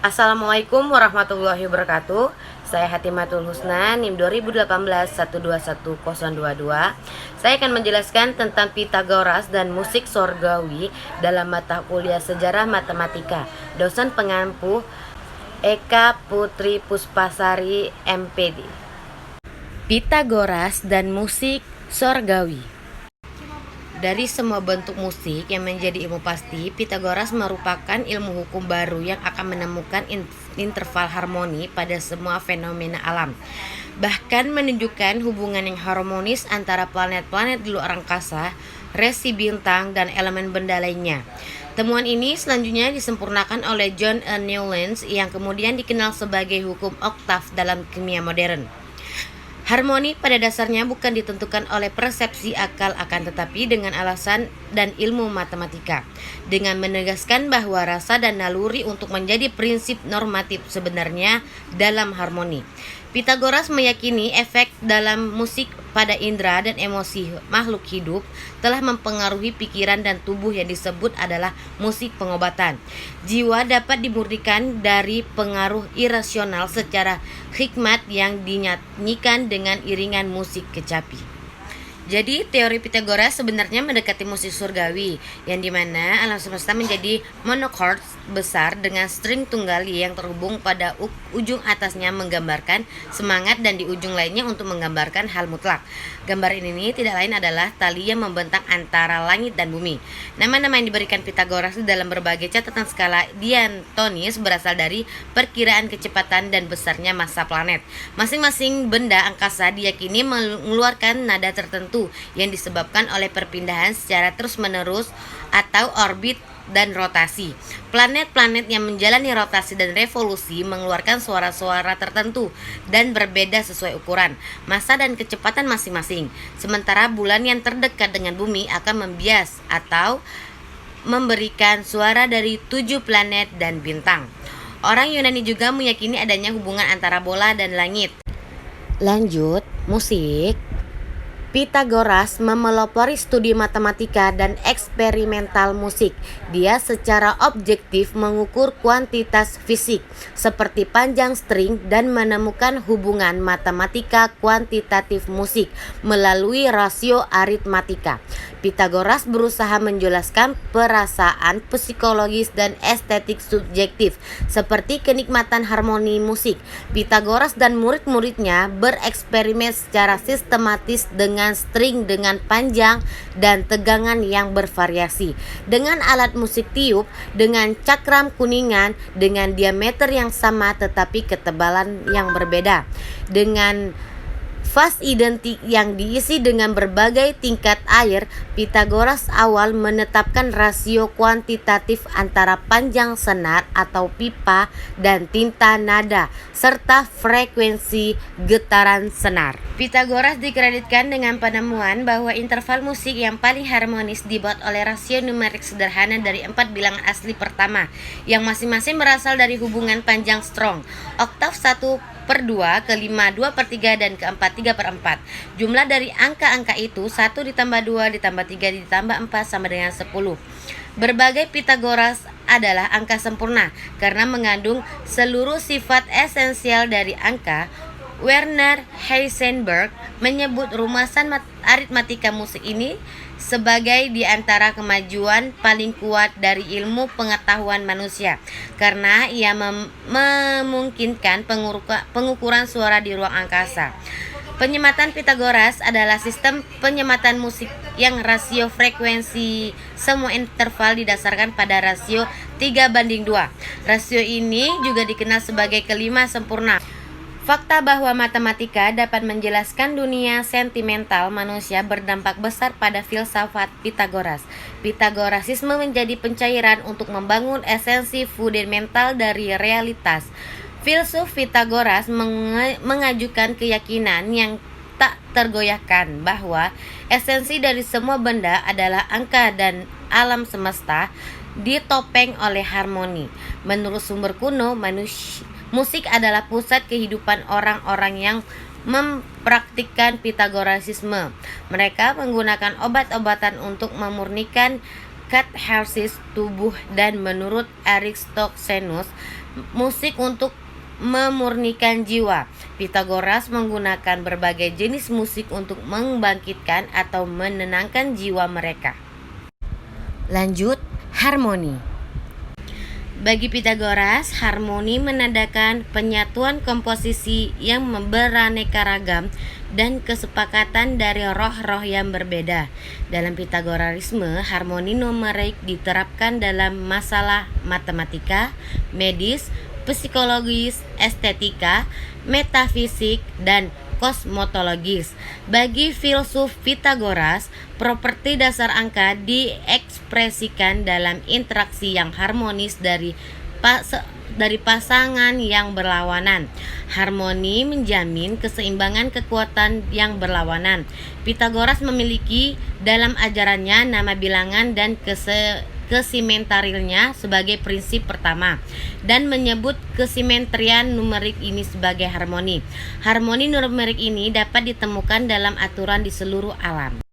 Assalamualaikum warahmatullahi wabarakatuh. Saya Hatimatul Husna, NIM 2018 121022. Saya akan menjelaskan tentang Pitagoras dan musik sorgawi dalam mata kuliah Sejarah Matematika. Dosen pengampu Eka Putri Puspasari, MPD. Pitagoras dan musik sorgawi. Dari semua bentuk musik yang menjadi ilmu pasti, Pitagoras merupakan ilmu hukum baru yang akan menemukan interval harmoni pada semua fenomena alam. Bahkan menunjukkan hubungan yang harmonis antara planet-planet di luar angkasa, resi bintang, dan elemen benda lainnya. Temuan ini selanjutnya disempurnakan oleh John Newlands yang kemudian dikenal sebagai hukum oktav dalam kimia modern. Harmoni pada dasarnya bukan ditentukan oleh persepsi akal akan tetapi dengan alasan dan ilmu matematika. Dengan menegaskan bahwa rasa dan naluri untuk menjadi prinsip normatif sebenarnya dalam harmoni. Pitagoras meyakini efek dalam musik pada indera dan emosi makhluk hidup telah mempengaruhi pikiran dan tubuh yang disebut adalah musik pengobatan. Jiwa dapat dimurnikan dari pengaruh irasional secara hikmat yang dinyanyikan dengan iringan musik kecapi. Jadi teori Pitagoras sebenarnya mendekati musik surgawi, yang dimana alam semesta menjadi monochord besar dengan string tunggal yang terhubung pada ujung atasnya menggambarkan semangat dan di ujung lainnya untuk menggambarkan hal mutlak. Gambar ini tidak lain adalah tali yang membentang antara langit dan bumi. Nama-nama yang diberikan Pitagoras dalam berbagai catatan skala diatonis berasal dari perkiraan kecepatan dan besarnya massa planet. Masing-masing benda angkasa diyakini mengeluarkan nada tertentu yang disebabkan oleh perpindahan secara terus-menerus atau orbit dan rotasi. Planet-planet yang menjalani rotasi dan revolusi mengeluarkan suara-suara tertentu dan berbeda sesuai ukuran, massa dan kecepatan masing-masing. Sementara bulan yang terdekat dengan bumi akan membias atau memberikan suara dari 7 planet dan bintang. Orang Yunani juga meyakini adanya hubungan antara bola dan langit. Lanjut, musik. Pitagoras memelopori studi matematika dan eksperimental musik. Dia secara objektif mengukur kuantitas fisik seperti panjang string dan menemukan hubungan matematika kuantitatif musik melalui rasio aritmatika. Pitagoras berusaha menjelaskan perasaan psikologis dan estetik subjektif seperti kenikmatan harmoni musik. Pitagoras dan murid-muridnya bereksperimen secara sistematis dengan string dengan panjang dan tegangan yang bervariasi, dengan alat musik tiup, dengan cakram kuningan, dengan diameter yang sama tetapi ketebalan yang berbeda, dengan vas identik yang diisi dengan berbagai tingkat air. Pitagoras awal menetapkan rasio kuantitatif antara panjang senar atau pipa dan tinta nada serta frekuensi getaran senar. Pitagoras dikreditkan dengan penemuan bahwa interval musik yang paling harmonis dibuat oleh rasio numerik sederhana dari 4 bilangan asli pertama yang masing-masing berasal dari hubungan panjang strong, oktav 1/2, kelima 2/3, dan keempat 3/4. Jumlah dari angka-angka itu 1 ditambah 2 ditambah 3 ditambah 4 sama dengan 10. Berbagai Pitagoras adalah angka sempurna karena mengandung seluruh sifat esensial dari angka. Werner Heisenberg menyebut rumasan aritmatika musik ini sebagai di antara kemajuan paling kuat dari ilmu pengetahuan manusia karena ia memungkinkan pengukuran suara di ruang angkasa. Penyematan Pitagoras adalah sistem penyematan musik yang rasio frekuensi semua interval didasarkan pada rasio 3:2. Rasio ini juga dikenal sebagai kelima sempurna. Fakta bahwa matematika dapat menjelaskan dunia sentimental manusia berdampak besar pada filsafat Pitagoras. Pitagorasisme menjadi pencairan untuk membangun esensi fundamental dari realitas. Filsuf Pitagoras mengajukan keyakinan yang tak tergoyahkan bahwa esensi dari semua benda adalah angka dan alam semesta ditopeng oleh harmoni. Menurut sumber kuno, musik adalah pusat kehidupan orang-orang yang mempraktikkan Pitagorasisme. Mereka menggunakan obat-obatan untuk memurnikan katarsis tubuh, dan menurut Aristoxenus, musik untuk memurnikan jiwa. Pythagoras menggunakan berbagai jenis musik untuk membangkitkan atau menenangkan jiwa mereka. Lanjut, harmoni. Bagi Pythagoras, harmoni menandakan penyatuan komposisi yang beraneka ragam dan kesepakatan dari roh-roh yang berbeda. Dalam Pythagoreanisme, harmoni numerik diterapkan dalam masalah matematika, medis, psikologis, estetika, metafisik, dan kosmologis. Bagi filsuf Pythagoras, properti dasar angka diekspresikan dalam interaksi yang harmonis dari pasangan yang berlawanan. Harmoni menjamin keseimbangan kekuatan yang berlawanan. Pythagoras memiliki dalam ajarannya nama bilangan dan kesimetriannya sebagai prinsip pertama, dan menyebut kesimetrian numerik ini sebagai harmoni. Harmoni numerik ini dapat ditemukan dalam aturan di seluruh alam.